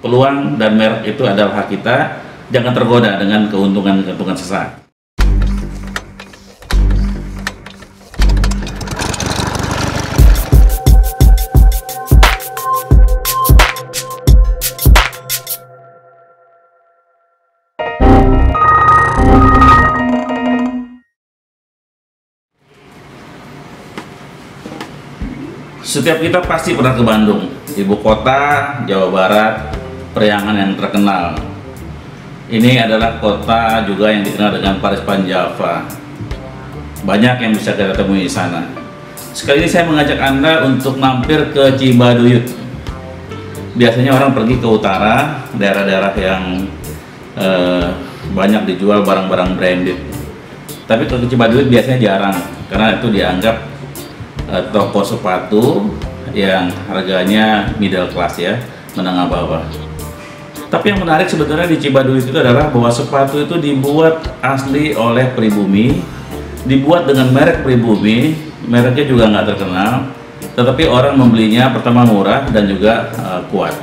Peluang dan merek itu adalah hak kita. Jangan tergoda dengan keuntungan-keuntungan sesaat. Setiap kita pasti pernah ke Bandung, ibu kota Jawa Barat, periangan yang terkenal. Ini adalah kota juga yang dikenal dengan Paris Panjava. Banyak yang bisa kita temui di sana. Sekali ini saya mengajak Anda untuk mampir ke Cibaduyut. Biasanya orang pergi ke utara, daerah-daerah yang banyak dijual barang-barang branded. Tapi ke Cibaduyut biasanya jarang, karena itu dianggap toko sepatu yang harganya middle class ya, menengah bawah. Tapi yang menarik sebetulnya di Cibaduyut itu adalah bahwa sepatu itu dibuat asli oleh pribumi, dibuat dengan merek pribumi, mereknya juga nggak terkenal, tetapi orang membelinya pertama murah dan juga kuat.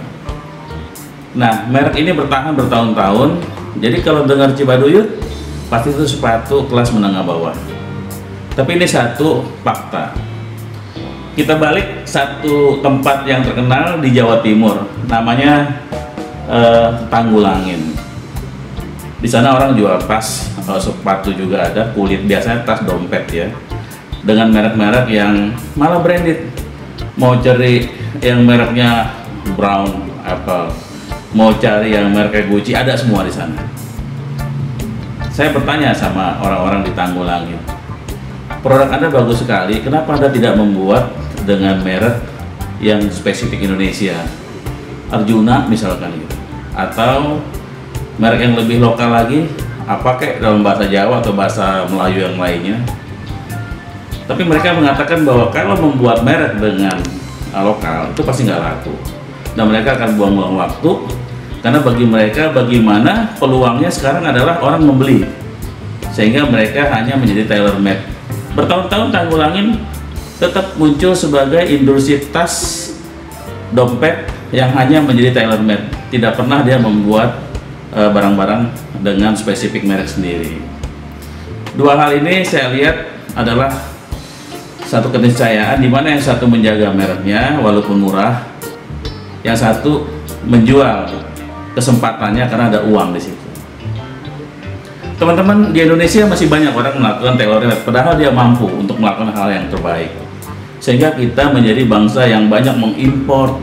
Nah, merek ini bertahan bertahun-tahun. Jadi kalau dengar Cibaduyut, pasti itu sepatu kelas menengah bawah. Tapi ini satu fakta. Kita balik satu tempat yang terkenal di Jawa Timur, namanya Tanggulangin. Di sana orang jual tas, sepatu juga ada, kulit, biasanya tas dompet ya, dengan merek-merek yang malah branded. Mau cari yang mereknya Brown Apple, mau cari yang mereknya Gucci, ada semua di sana. Saya bertanya sama orang-orang di Tanggulangin, produk Anda bagus sekali, kenapa Anda tidak membuat dengan merek yang spesifik Indonesia, Arjuna misalkan gitu, atau merek yang lebih lokal lagi, apa kayak dalam bahasa Jawa atau bahasa Melayu yang lainnya. Tapi mereka mengatakan bahwa kalau membuat merek dengan lokal itu pasti nggak laku, dan mereka akan buang-buang waktu, karena bagi mereka bagaimana peluangnya sekarang adalah orang membeli, sehingga mereka hanya menjadi tailor made. Bertahun-tahun Tanggulangin tetap muncul sebagai industri tas dompet yang hanya menjadi tailor made, tidak pernah dia membuat barang-barang dengan spesifik merek sendiri. Dua hal ini saya lihat adalah satu keniscayaan, di mana yang satu menjaga mereknya walaupun murah, yang satu menjual kesempatannya karena ada uang di situ. Teman-teman, di Indonesia masih banyak orang melakukan tailor made, padahal dia mampu untuk melakukan hal yang terbaik. Sehingga kita menjadi bangsa yang banyak mengimpor.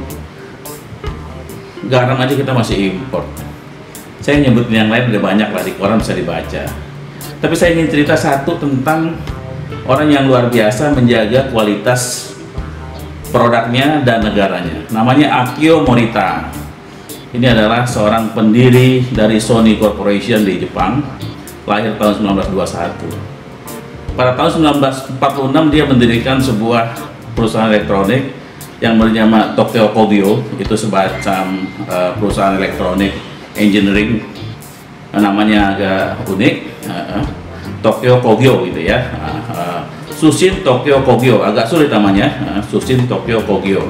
Garam aja kita masih impor. Saya nyebutin yang lain udah banyak lah, di koran bisa dibaca. Tapi saya ingin cerita satu tentang orang yang luar biasa menjaga kualitas produknya dan negaranya. Namanya Akio Morita. Ini adalah seorang pendiri dari Sony Corporation di Jepang, lahir tahun 1921. Pada tahun 1946 dia mendirikan sebuah perusahaan elektronik yang bernama Tokyo Kogyo. Itu semacam perusahaan elektronik engineering, namanya agak unik, Tokyo Kogyo gitu ya. Sushin Tokyo Kogyo, agak sulit namanya, Sushin Tokyo Kogyo.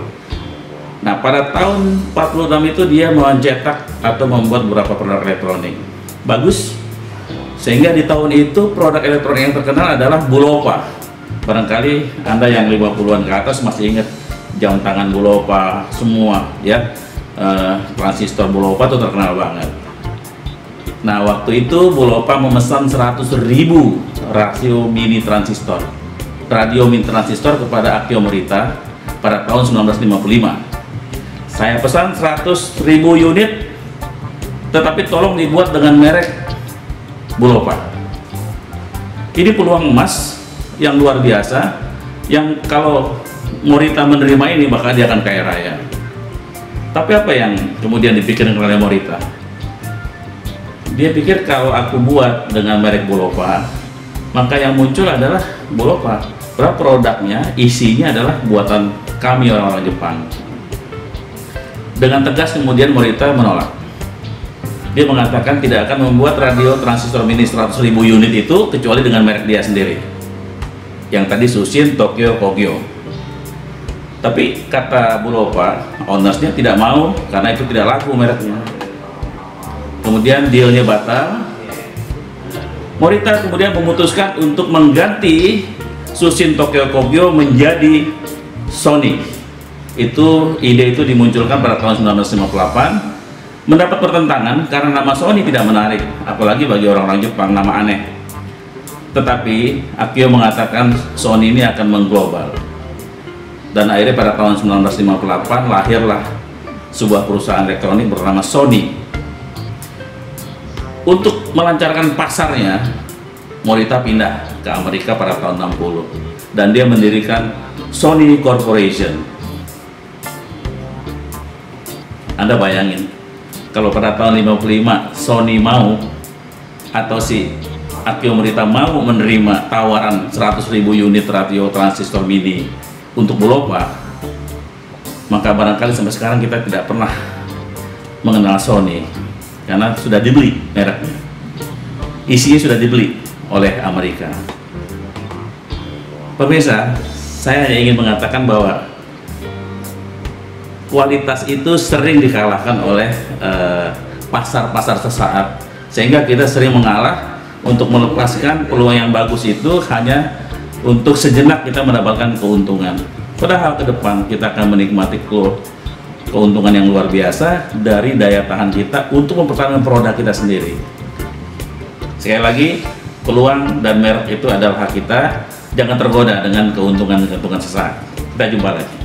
Nah, pada tahun 46 itu dia mencetak atau membuat beberapa produk elektronik bagus, sehingga di tahun itu produk elektronik yang terkenal adalah Bulova. Barangkali Anda yang 50-an ke atas masih ingat jam tangan Bulova semua ya, transistor Bulova itu terkenal banget. Nah, waktu itu Bulova memesan 100.000 radio mini transistor kepada Akio Morita pada tahun 1955. Saya pesan 100.000 unit, tetapi tolong dibuat dengan merek Bulova. Ini peluang emas yang luar biasa, yang kalau Morita menerima ini maka dia akan kaya raya. Tapi apa yang kemudian dipikirkan oleh Morita? Dia pikir kalau aku buat dengan merek Bulova, maka yang muncul adalah Bulova. Karena produknya, isinya adalah buatan kami orang-orang Jepang. Dengan tegas kemudian Morita menolak. Dia mengatakan tidak akan membuat radio transistor mini 100.000 unit itu kecuali dengan merek dia sendiri, yang tadi Sushin Tokyo Kogyo. Tapi kata Bulova, ownersnya tidak mau karena itu tidak laku mereknya. Kemudian dealnya batal. Morita kemudian memutuskan untuk mengganti Sushin Tokyo Kogyo menjadi Sony. Ide itu dimunculkan pada tahun 1958, mendapat pertentangan karena nama Sony tidak menarik, apalagi bagi orang-orang Jepang, nama aneh. Tetapi Akio mengatakan Sony ini akan mengglobal. Dan akhirnya pada tahun 1958 lahirlah sebuah perusahaan elektronik bernama Sony. Untuk melancarkan pasarnya, Morita pindah ke Amerika pada tahun 60 dan dia mendirikan Sony Corporation. Anda bayangin, kalau pada tahun 55 Sony mau, atau si Akio Morita mau menerima tawaran 100.000 unit radio transistor mini untuk Bulova, maka barangkali sampai sekarang kita tidak pernah mengenal Sony karena sudah dibeli mereknya, isinya sudah dibeli oleh Amerika. Pemirsa, saya hanya ingin mengatakan bahwa kualitas itu sering dikalahkan oleh pasar-pasar sesaat, sehingga kita sering mengalah untuk melepaskan peluang yang bagus itu hanya untuk sejenak kita mendapatkan keuntungan. Padahal ke depan kita akan menikmati keuntungan yang luar biasa dari daya tahan kita untuk mempertahankan produk kita sendiri. Sekali lagi, peluang dan merek itu adalah hak kita. Jangan tergoda dengan keuntungan-keuntungan sesaat. Kita jumpa lagi.